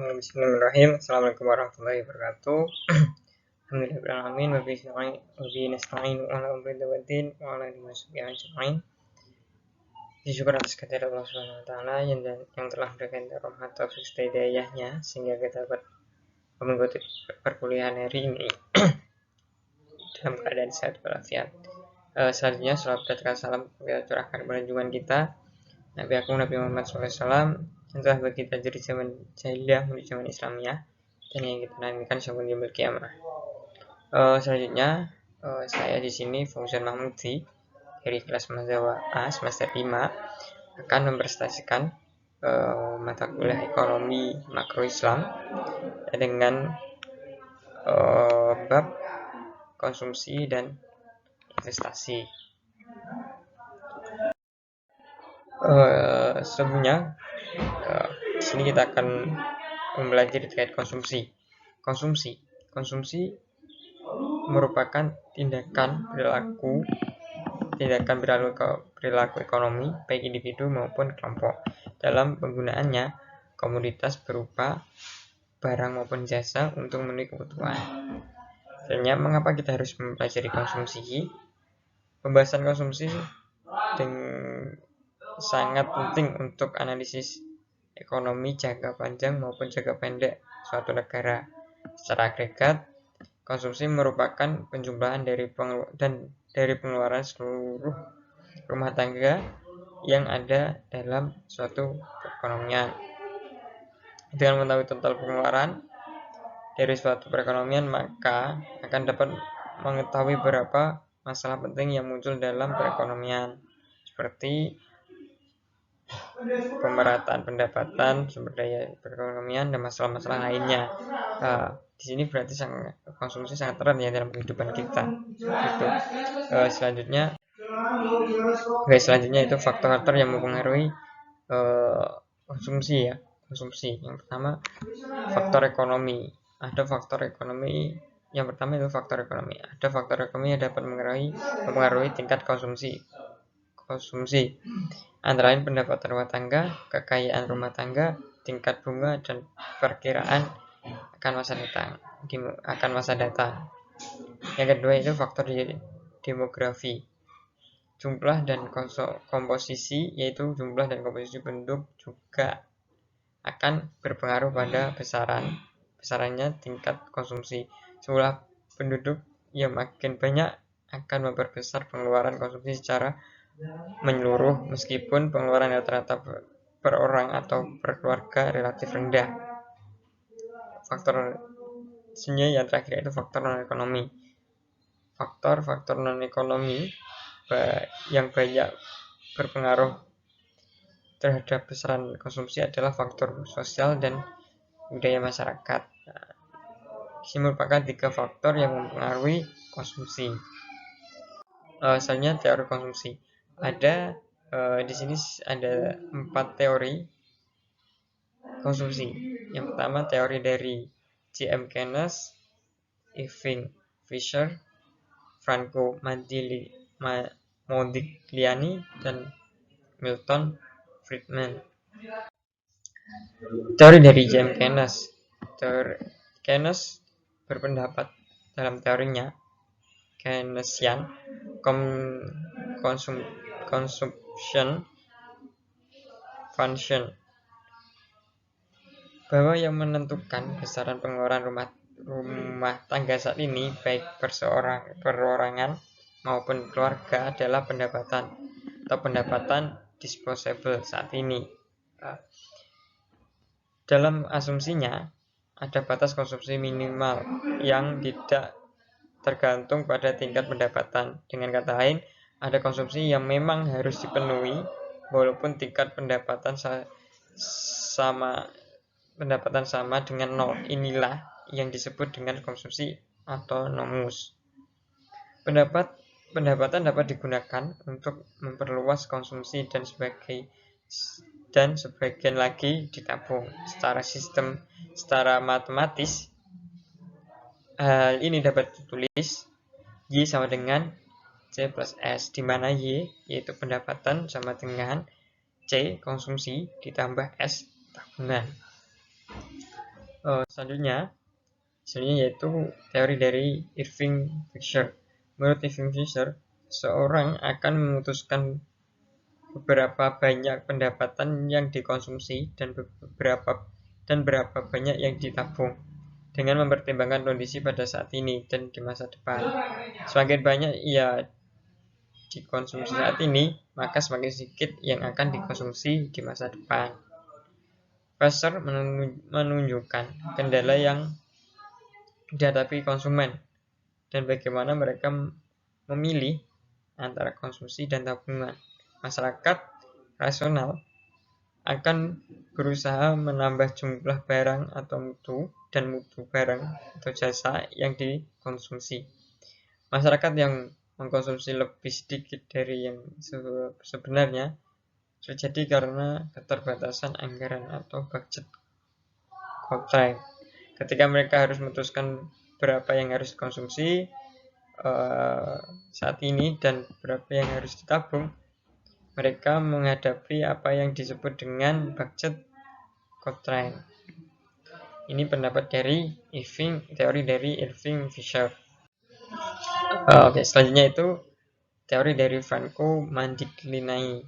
Bismillahirrahmanirrahim. Assalamualaikum warahmatullahi wabarakatuh. Alhamdulillahirrahmanirrahim. Wabihi nasta'in ala umri dawatin wa ala alihi washabihi ajma'in. Syukur atas kehadirat Allah Subhanahu wa taala yang telah memberikan rahmat taufik hidayahnya sehingga kita dapat mengikuti perkuliahan hari ini dalam keadaan sehat walafiat. Selanjutnya salawat dan salam kita curahkan kepada junjungan kita Nabi Agung Nabi Muhammad SAW yang telah bagi kita dari zaman jahiliyah menuju zaman Islamiyah dan yang kita nantikan sampai di yaumil qiyamah. Selanjutnya saya di sini Fauzan Mahmudi dari kelas Mahasiswa A semester 5 akan mempresentasikan mata kuliah ekonomi makro Islam dengan bab konsumsi dan investasi. Sebelumnya di sini kita akan mempelajari terkait konsumsi. Konsumsi merupakan tindakan perilaku ekonomi baik individu maupun kelompok dalam penggunaannya komoditas berupa barang maupun jasa untuk memenuhi kebutuhan. Sebenarnya mengapa kita harus mempelajari konsumsi? Pembahasan konsumsi sangat penting untuk analisis ekonomi jangka panjang maupun jangka pendek suatu negara. Secara agregat, konsumsi merupakan penjumlahan dari pengeluaran seluruh rumah tangga yang ada dalam suatu perekonomian. Dengan mengetahui total pengeluaran dari suatu perekonomian, maka akan dapat mengetahui beberapa masalah penting yang muncul dalam perekonomian, seperti pemerataan pendapatan, sumber daya perekonomian, dan masalah-masalah lainnya. Di sini berarti konsumsi sangat erat ya dalam kehidupan kita. Selanjutnya itu faktor-faktor yang mempengaruhi konsumsi ya. Yang pertama faktor ekonomi. Ada faktor ekonomi. Yang pertama itu faktor ekonomi. Ada faktor ekonomi yang dapat mempengaruhi tingkat konsumsi. Antara lain pendapatan rumah tangga, kekayaan rumah tangga, tingkat bunga, dan perkiraan akan masa datang. Yang kedua itu faktor demografi. Jumlah dan komposisi, yaitu jumlah dan komposisi penduduk juga akan berpengaruh pada besarannya tingkat konsumsi. Jumlah penduduk yang makin banyak akan memperbesar pengeluaran konsumsi secara menyeluruh, meskipun pengeluaran rata-rata per orang atau per keluarga relatif rendah. Faktor yang terakhir itu faktor non-ekonomi. Faktor non-ekonomi yang banyak berpengaruh terhadap besaran konsumsi adalah faktor sosial dan budaya masyarakat. Ini merupakan 3 faktor yang mempengaruhi konsumsi. Selanjutnya teori konsumsi. Di sini ada 4 teori konsumsi. Yang pertama teori dari J.M. Keynes, Irving Fisher, Franco Modigliani, dan Milton Friedman. Teori dari J.M. Keynes. Keynes berpendapat dalam teorinya Keynesian consumption function bahwa yang menentukan besaran pengeluaran rumah tangga saat ini baik perorangan maupun keluarga adalah pendapatan disposable saat ini. Dalam asumsinya ada batas konsumsi minimal yang tidak tergantung pada tingkat pendapatan. Dengan kata lain, ada konsumsi yang memang harus dipenuhi walaupun tingkat pendapatan sama dengan 0. Inilah yang disebut dengan konsumsi autonomous. Pendapatan dapat digunakan untuk memperluas konsumsi dan sebagian lagi ditabung. Secara matematis, hal ini dapat ditulis Y sama dengan C plus S, di mana Y yaitu pendapatan sama dengan C konsumsi ditambah S tabungan. Selanjutnya yaitu teori dari Irving Fisher. Menurut Irving Fisher, seorang akan memutuskan beberapa banyak pendapatan yang dikonsumsi dan berapa banyak yang ditabung dengan mempertimbangkan kondisi pada saat ini dan di masa depan. Semakin banyak ia dikonsumsi saat ini, maka semakin sedikit yang akan dikonsumsi di masa depan. Fisher menunjukkan kendala yang dihadapi konsumen dan bagaimana mereka memilih antara konsumsi dan tabungan. Masyarakat rasional akan berusaha menambah jumlah barang atau mutu barang atau jasa yang dikonsumsi. Masyarakat yang mengkonsumsi lebih sedikit dari yang sebenarnya terjadi karena keterbatasan anggaran atau budget constraint. Ketika mereka harus memutuskan berapa yang harus dikonsumsi saat ini dan berapa yang harus ditabung, mereka menghadapi apa yang disebut dengan budget constraint. Ini pendapat dari teori dari Irving Fisher. Selanjutnya itu teori dari Franco Mandigliani.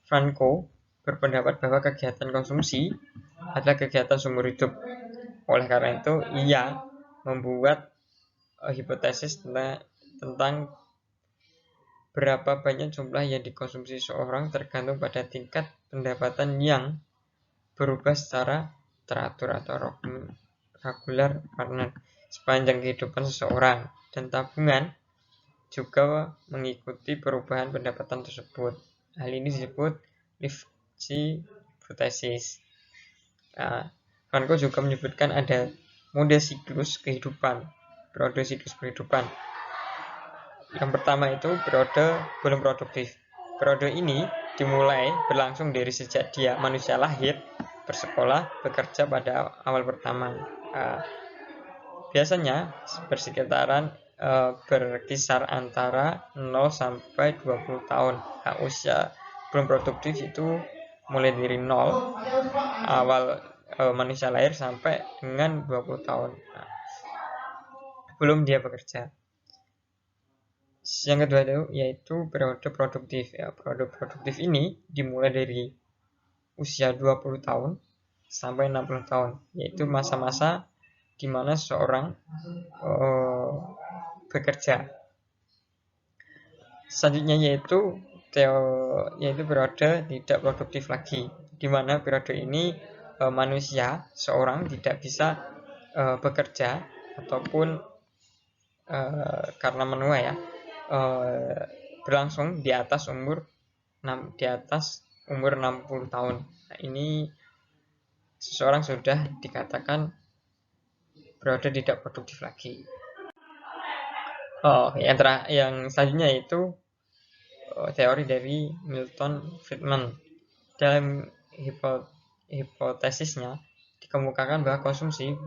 Franco berpendapat bahwa kegiatan konsumsi adalah kegiatan seumur hidup. Oleh karena itu, ia membuat hipotesis tentang berapa banyak jumlah yang dikonsumsi seorang tergantung pada tingkat pendapatan yang berubah secara teratur atau regular partner sepanjang kehidupan seseorang, dan tabungan juga mengikuti perubahan pendapatan tersebut. Hal ini disebut Lifshitz hipotesis. Franco juga menyebutkan ada periode siklus kehidupan. Yang pertama itu periode belum produktif. Periode ini dimulai berlangsung dari sejak manusia lahir, bersekolah, bekerja pada awal pertama. Biasanya berkisar antara 0 sampai 20 tahun. Usia belum produktif itu mulai dari 0 awal manusia lahir sampai dengan 20 tahun. Belum dia bekerja. Yang kedua yaitu periode produktif. Periode produktif ini dimulai dari usia 20 tahun sampai 60 tahun, yaitu masa-masa di mana seseorang bekerja. Selanjutnya yaitu periode tidak produktif lagi, di mana periode ini seorang tidak bisa bekerja ataupun karena menua berlangsung di atas umur 60 tahun. Nah, ini seseorang sudah dikatakan periode tidak produktif lagi. Yang selanjutnya itu teori dari Milton Friedman. Dalam hipotesisnya dikemukakan bahwa konsumsi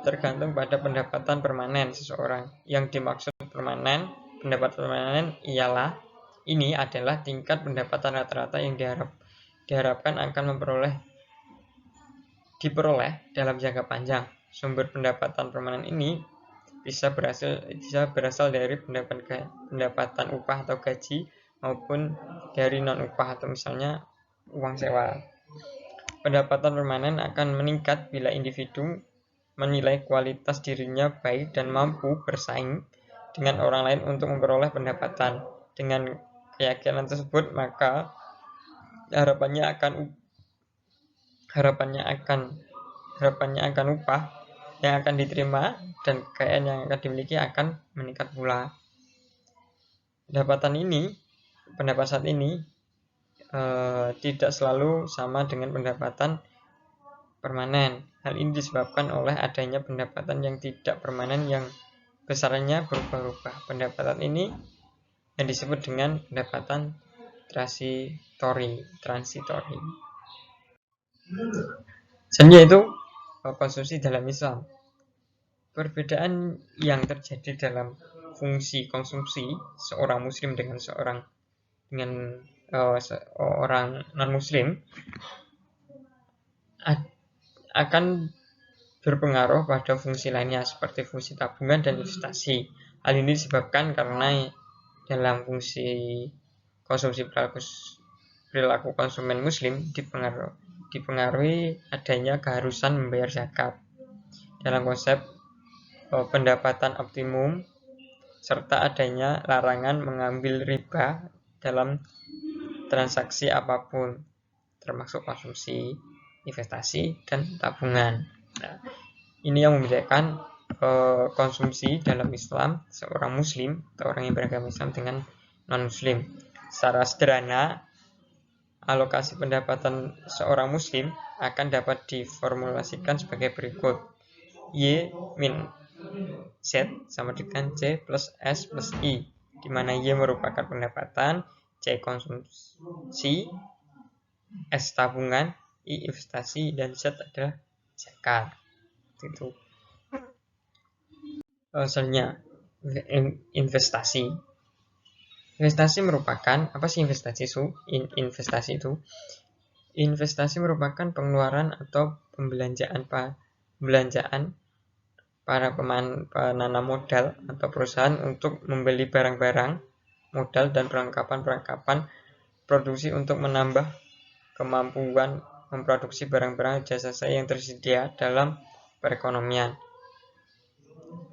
tergantung pada pendapatan permanen seseorang. Yang dimaksud pendapat permanen ini adalah tingkat pendapatan rata-rata yang diharapkan akan diperoleh dalam jangka panjang. Sumber pendapatan permanen ini bisa berasal dari pendapatan upah atau gaji maupun dari non-upah atau misalnya uang sewa. Pendapatan permanen akan meningkat bila individu menilai kualitas dirinya baik dan mampu bersaing dengan orang lain untuk memperoleh pendapatan. Dengan keyakinan tersebut, maka harapannya akan upah yang akan diterima dan kekayaan yang akan dimiliki akan meningkat pula. Pendapat saat ini tidak selalu sama dengan pendapatan permanen. Hal ini disebabkan oleh adanya pendapatan yang tidak permanen yang besarnya berubah-ubah. Pendapatan ini yang disebut dengan pendapatan transitori. Selanjutnya itu konsumsi dalam Islam. Perbedaan yang terjadi dalam fungsi konsumsi seorang muslim dengan seorang non-muslim akan berpengaruh pada fungsi lainnya seperti fungsi tabungan dan investasi. Hal ini disebabkan karena dalam fungsi konsumsi perilaku konsumen muslim dipengaruhi adanya keharusan membayar zakat. Dalam konsep pendapatan optimum serta adanya larangan mengambil riba dalam transaksi apapun, termasuk konsumsi, investasi, dan tabungan. Nah, ini yang membedakan konsumsi dalam Islam seorang muslim atau orang yang beragama Islam dengan non-muslim. Secara sederhana, alokasi pendapatan seorang muslim akan dapat diformulasikan sebagai berikut. Y min Z sama dengan C plus S plus I, di mana Y merupakan pendapatan, C konsumsi, S tabungan, I investasi, dan Z adalah zakat. Itu selanjutnya investasi. Investasi merupakan apa sih investasi itu? Investasi merupakan pengeluaran atau pembelanjaan para penanam modal atau perusahaan untuk membeli barang-barang, modal, dan perlengkapan produksi untuk menambah kemampuan memproduksi barang-barang jasa yang tersedia dalam perekonomian.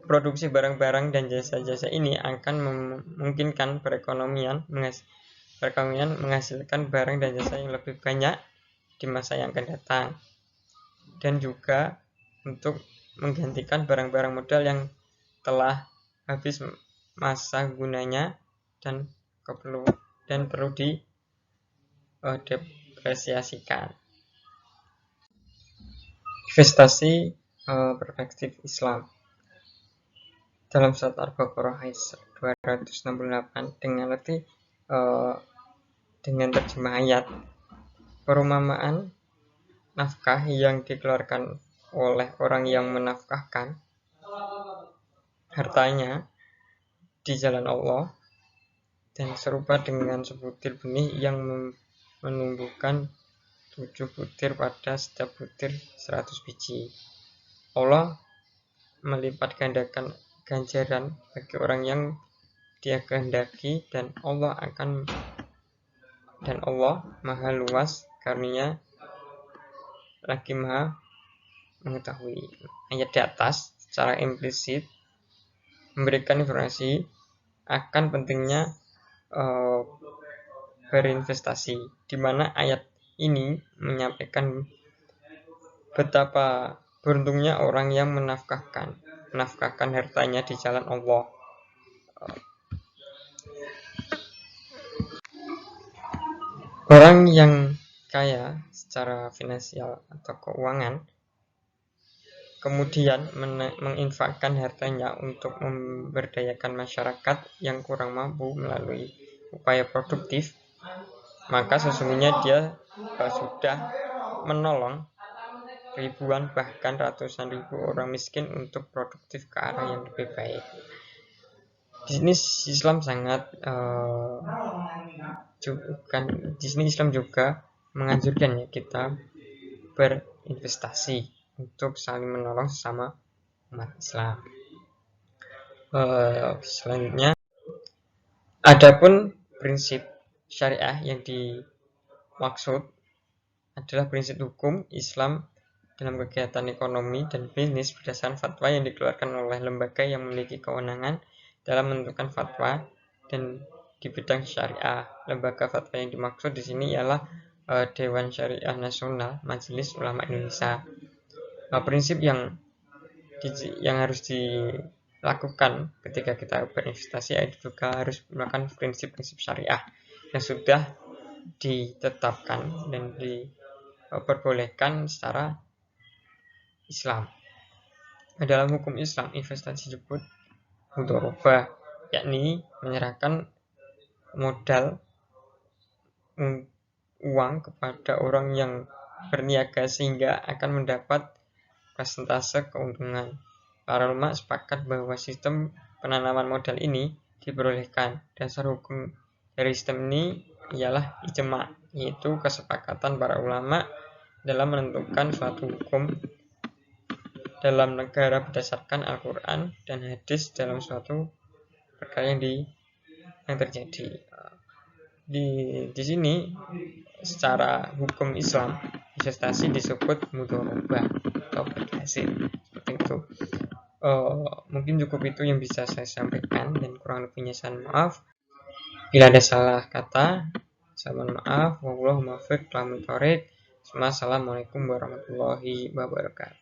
Produksi barang-barang dan jasa-jasa ini akan memungkinkan perekonomian menghasilkan barang dan jasa yang lebih banyak di masa yang akan datang, dan juga untuk menggantikan barang-barang modal yang telah habis masa gunanya dan perlu didepresiasikan. Investasi perspektif Islam. Dalam surat Al-Baqarah ayat 268 dengan terjemah ayat, perumpamaan nafkah yang dikeluarkan oleh orang yang menafkahkan hartanya di jalan Allah dan serupa dengan sebutir benih yang menumbuhkan 7 butir pada setiap butir 100 biji. Allah melipat gandakan ganjaran bagi orang yang Dia kehendaki, dan Allah Maha luas karunia lagi Maha mengetahui. Ayat di atas secara implisit memberikan informasi akan pentingnya berinvestasi, di mana ayat ini menyampaikan betapa beruntungnya orang yang menafkahkan hartanya di jalan Allah. Orang yang kaya secara finansial atau keuangan kemudian menginfakkan hartanya untuk memberdayakan masyarakat yang kurang mampu melalui upaya produktif, maka sesungguhnya dia sudah menolong ribuan bahkan ratusan ribu orang miskin untuk produktif ke arah yang lebih baik. Di sini Islam Islam juga menganjurkan kita berinvestasi untuk saling menolong sesama umat Islam. Selanjutnya, adapun prinsip syariah yang dimaksud adalah prinsip hukum Islam dalam kegiatan ekonomi dan bisnis berdasarkan fatwa yang dikeluarkan oleh lembaga yang memiliki kewenangan dalam menentukan fatwa dan di bidang syariah. Lembaga fatwa yang dimaksud di sini ialah Dewan Syariah Nasional Majelis Ulama Indonesia. Prinsip yang harus dilakukan ketika kita berinvestasi juga harus melakukan prinsip-prinsip syariah yang sudah ditetapkan dan diperbolehkan secara Islam. Dalam hukum Islam, investasi disebut mudharabah, yakni menyerahkan modal uang kepada orang yang berniaga sehingga akan mendapat persentase keuntungan. Para ulama sepakat bahwa sistem penanaman modal ini diperbolehkan. Dasar hukum dari sistem ini ialah ijma', yaitu kesepakatan para ulama dalam menentukan suatu hukum dalam negara berdasarkan Al-Quran dan hadis dalam suatu perkara yang terjadi. Di sini secara hukum Islam investasi disebut mudharabah atau berhasil seperti itu. Mungkin cukup itu yang bisa saya sampaikan, dan kurang lebihnya saya maaf. Bila ada salah kata, saya mohon maaf. Wallahul muwaffiq. Assalamualaikum warahmatullahi wabarakatuh.